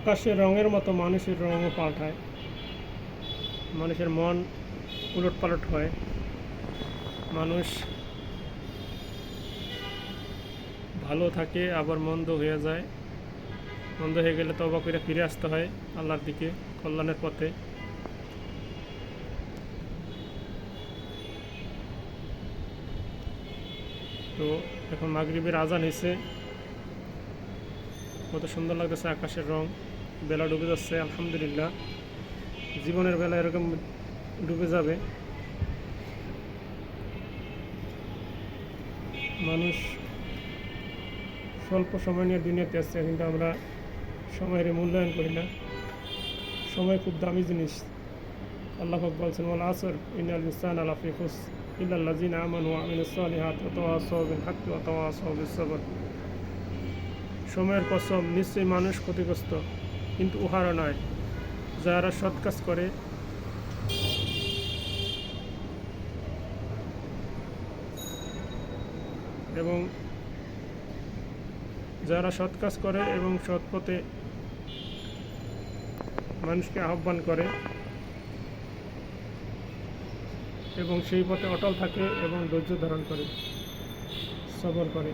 আকাশের রঙের মতো মানুষের রঙও পাল্টায়, মানুষের মন উলটপালট হয়, মানুষ ভালো থাকে আবার মন্দ হয়ে যায়, মন্দ হয়ে গেলে তওবা করে ফিরে আসতে হয় আল্লাহর দিকে, কল্যাণের পথে। তো এখন মাগরিবের আজান হয়েছে, কত সুন্দর লাগতেছে আকাশের রং, বেলা ডুবে যাচ্ছে। আলহামদুলিল্লাহ, জীবনের বেলা এরকম ডুবে যাবে। মানুষ স্বল্প সময় নিয়ে দুনিয়াতে আসছে, কিন্তু আমরা সময়ের মূল্যায়ন করি না। সময় খুব দামি জিনিস। আল্লাহ পাক বলছেন, ওয়াল আসর ইন্নাল ইনসানা লাফি খুসর ইল্লাল্লাযিনা আমানু ওয়া আমিলুস সালিহাতি ওয়া তাওয়াসাউ বিল হাক্কি ওয়া তাওয়াসাউ বিস সবর। সময়ের কসম, নিশ্চয়ই মানুষ ক্ষতিগ্রস্ত, কিন্তু উহারা নয় যারা সৎ কাজ করে এবং সৎ পথে মানুষকে আহ্বান করে এবং সেই পথে অটল থাকে এবং ধৈর্য ধারণ করে, সবর করে।